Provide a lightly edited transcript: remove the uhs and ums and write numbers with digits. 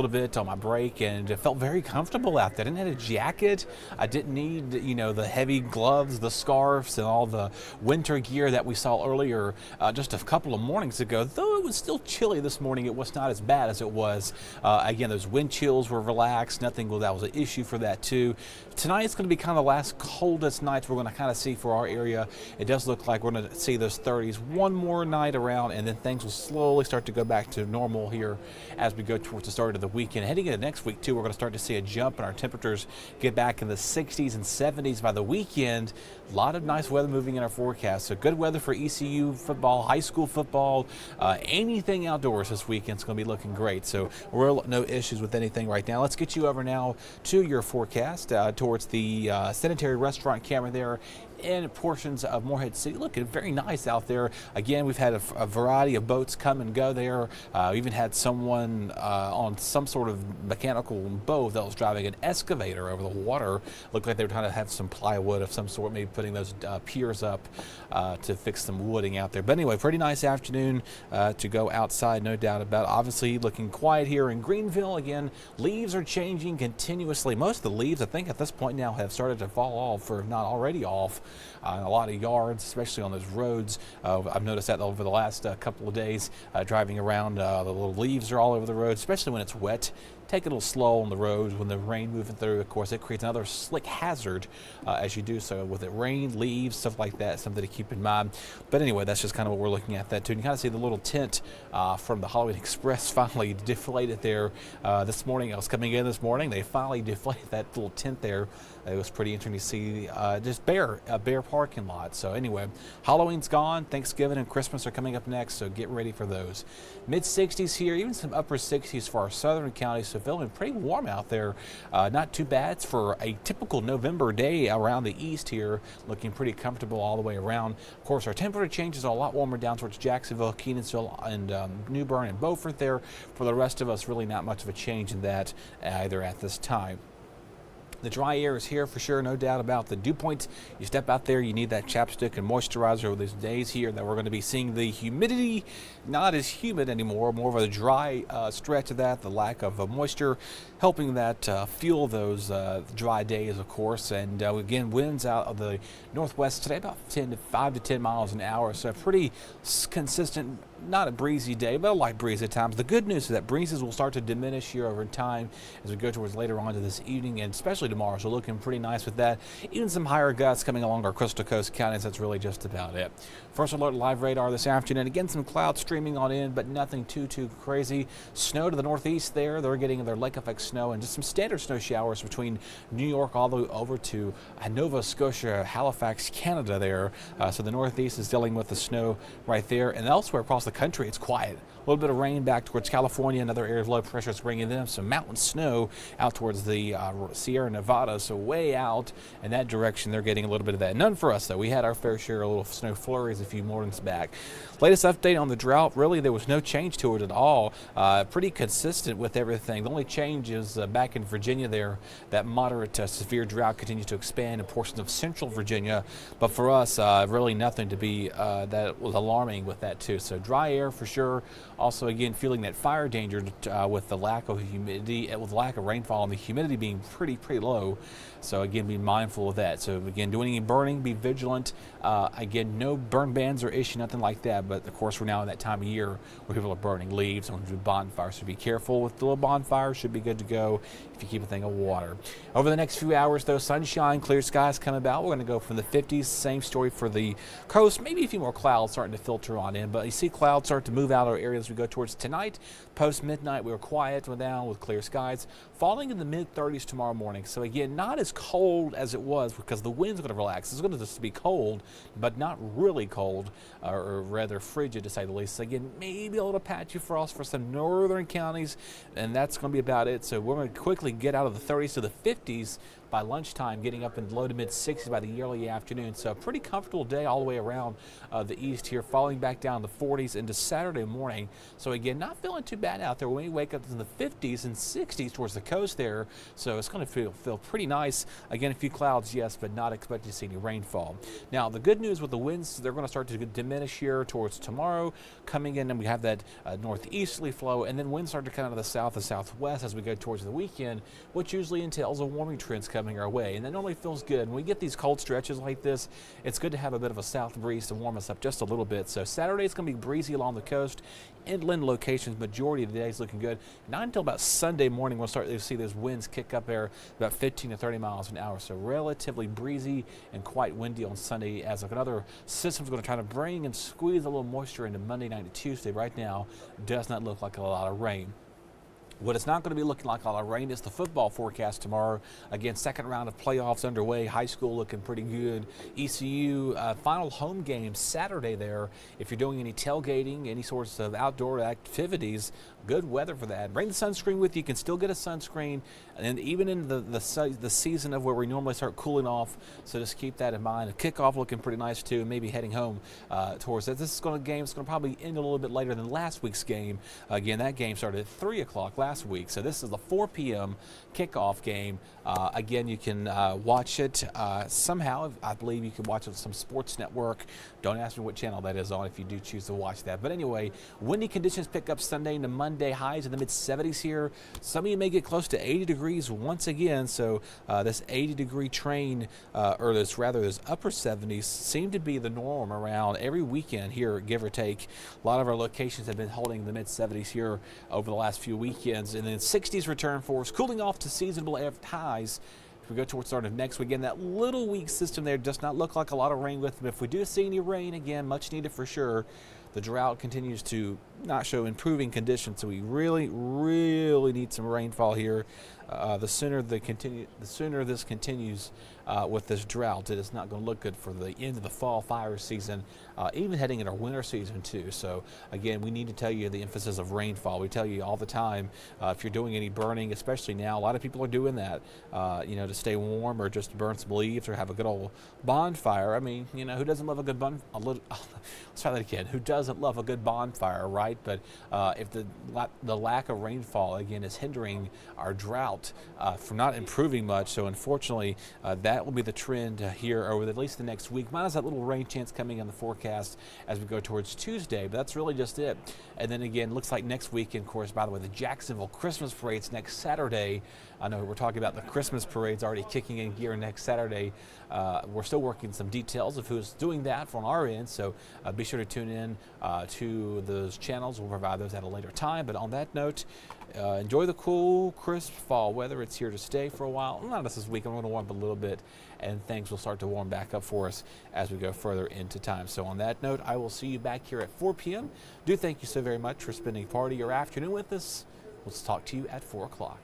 little bit on my break and it felt very comfortable out there. I didn't have a jacket. I didn't need, the heavy gloves, the scarves, and all the winter gear that we saw earlier just a couple of mornings ago. Though it was still chilly this morning, it was not as bad as it was. Again, those wind chills were relaxed. Nothing that was an issue for that too. Tonight it's going to be kind of the last coldest nights we're going to kind of see for our area. It does look like we're going to see those 30s one more night around, and then things will slowly start to go back to normal here as we go towards the start of the weekend. Heading into next week too, we're going to start to see a jump in our temperatures, get back in the 60s and 70s by the weekend. A lot of nice weather moving in our forecast. So good weather for ECU football, high school football, anything outdoors this weekend is going to be looking great. So we're no issues with anything right now. Let's get you over now to your forecast towards the Sanitary Restaurant camera there in portions of Morehead City. Looking very nice out there. Again, we've had a variety of boats come and go there. We even had someone on some sort of mechanical boat that was driving an excavator over the water. Looked like they were trying to have some plywood of some sort, maybe putting those piers up to fix some wooding out there. But anyway, pretty nice afternoon to go outside, no doubt about it. Obviously looking quiet here in Greenville. Again, leaves are changing continuously. Most of the leaves, I think at this point now, have started to fall off, or if not already off. A lot of yards, especially on those roads. I've noticed that over the last couple of days driving around. The little leaves are all over the road, especially when it's wet. Take it a little slow on the roads when the rain moving through. Of course, it creates another slick hazard as you do so with it. Rain, leaves, stuff like that, something to keep in mind. But anyway, that's just kind of what we're looking at that too. And you kind of see the little tent from the Halloween Express finally deflated there this morning. I was coming in this morning. They finally deflated that little tent there. It was pretty interesting to see just a bare parking lot. So anyway, Halloween's gone. Thanksgiving and Christmas are coming up next, so get ready for those. Mid-60s here, even some upper 60s for our southern counties. So feeling pretty warm out there. Not too bad. It's for a typical November day around the east here. Looking pretty comfortable all the way around. Of course, our temperature changes a lot warmer down towards Jacksonville, Kenansville, and New Bern and Beaufort there. For the rest of us, really not much of a change in that either at this time. The dry air is here for sure, no doubt about the dew point. You step out there, you need that chapstick and moisturizer over these days here that we're going to be seeing the humidity not as humid anymore, more of a dry stretch of that, the lack of moisture helping that fuel those dry days, of course. And again, winds out of the northwest today about 5 to 10 miles an hour, so a pretty consistent, not a breezy day, but a light breeze at times. The good news is that breezes will start to diminish here over time as we go towards later on to this evening, and especially tomorrow. So looking pretty nice with that. Even some higher gusts coming along our coastal coast counties. That's really just about it. First alert live radar this afternoon. Again, some clouds streaming on in, but nothing too crazy. Snow to the northeast there. They're getting their lake effect snow and just some standard snow showers between New York all the way over to Nova Scotia, Halifax, Canada there. So the northeast is dealing with the snow right there, and elsewhere across the country it's quiet. A little bit of rain back towards California and other areas of low pressure is bringing them some mountain snow out towards the Sierra Nevada, so way out in that direction they're getting a little bit of that. None for us though. We had our fair share of little snow flurries a few mornings back. Latest update on the drought, really there was no change to it at all. Pretty consistent with everything. The only change is back in Virginia there, that moderate to severe drought continues to expand in portions of central Virginia, but for us really nothing to be that was alarming with that too. So dry air for sure. Also again feeling that fire danger with the lack of humidity, with lack of rainfall and the humidity being pretty low. So again, be mindful of that. So again, doing any burning, be vigilant. Again, no burn bans or issue, nothing like that. But of course, we're now in that time of year where people are burning leaves and do bonfires. So be careful with the little bonfires. Should be good to go if you keep a thing of water. Over the next few hours, though, sunshine, clear skies come about. We're going to go from the 50s. Same story for the coast. Maybe a few more clouds starting to filter on in, but you see clouds start to move out of our area as we go towards tonight. Post midnight, we were quiet, went down with clear skies, falling in the mid 30s tomorrow morning. So again, not as cold as it was because the wind's going to relax. It's going to just be cold, but not really cold, or rather frigid to say the least. So again, maybe a little patchy frost for some northern counties, and that's going to be about it. So we're going to quickly get out of the 30s to the 50s by lunchtime, getting up in low to mid 60s by the early afternoon. So a pretty comfortable day all the way around the east here, falling back down to 40s into Saturday morning. So again, not feeling too bad out there. When we wake up in the 50s and 60s towards the coast there, so it's going to feel pretty nice. Again, a few clouds, yes, but not expecting to see any rainfall. Now, the good news with the winds, they're going to start to diminish here towards tomorrow, coming in, and we have that northeasterly flow, and then winds start to come out of the south and southwest as we go towards the weekend, which usually entails a warming trends coming our way, and that normally feels good. When we get these cold stretches like this, it's good to have a bit of a south breeze to warm us up just a little bit. So Saturday is going to be breezy along the coast. Inland locations, majority of the day is looking good. Not until about Sunday morning we'll start to see those winds kick up there about 15 to 30 miles an hour. So relatively breezy and quite windy on Sunday, as another system's going to try to bring and squeeze a little moisture into Monday night and Tuesday. Right now, does not look like a lot of rain. What it's not going to be looking like a lot of rain is the football forecast tomorrow. Again, second round of playoffs underway. High school looking pretty good. ECU final home game Saturday there. If you're doing any tailgating, any sorts of outdoor activities, good weather for that. Bring the sunscreen with you. You can still get a sunscreen, and even in the season of where we normally start cooling off. So just keep that in mind. The kickoff looking pretty nice too. Maybe heading home towards that. This is going to game. It's going to probably end a little bit later than last week's game. Again, that game started at 3 o'clock last week. So this is the 4 p.m. kickoff game. Again, you can watch it somehow. I believe you can watch it on some sports network. Don't ask me what channel that is on if you do choose to watch that. But anyway, windy conditions pick up Sunday into Monday. Highs in the mid 70s here. Some of you may get close to 80 degrees once again. So this 80-degree train, or this upper 70s, seem to be the norm around every weekend here, give or take. A lot of our locations have been holding the mid 70s here over the last few weekends. And then 60s return for us, cooling off to seasonable highs. If we go towards the start of next week, again, that little weak system there does not look like a lot of rain with them. If we do see any rain, again, much needed for sure. The drought continues to not show improving conditions, so we really, really need some rainfall here. The sooner this continues with this drought, it is not going to look good for the end of the fall fire season, even heading into our winter season too. So again, we need to tell you the emphasis of rainfall. We tell you all the time, if you're doing any burning, especially now, a lot of people are doing that, to stay warm or just to burn some leaves or have a good old bonfire. I mean, who doesn't love a good let's try that again. Who doesn't love a good bonfire, right? But if the lack of rainfall again is hindering our drought from not improving much, so unfortunately that will be the trend here over at least the next week. Minus that little rain chance coming in the forecast as we go towards Tuesday, but that's really just it. And then again, looks like next weekend, of course, by the way, the Jacksonville Christmas parade's next Saturday. I know we're talking about the Christmas parade's already kicking in gear next Saturday. We're still working some details of who's doing that from our end, so be sure to tune in to those channels. We'll provide those at a later time. But on that note, enjoy the cool, crisp fall weather. It's here to stay for a while. Not just this week. I'm going to warm up a little bit, and things will start to warm back up for us as we go further into time. So on that note, I will see you back here at 4 p.m. Do thank you so very much for spending part of your afternoon with us. We'll talk to you at 4 o'clock.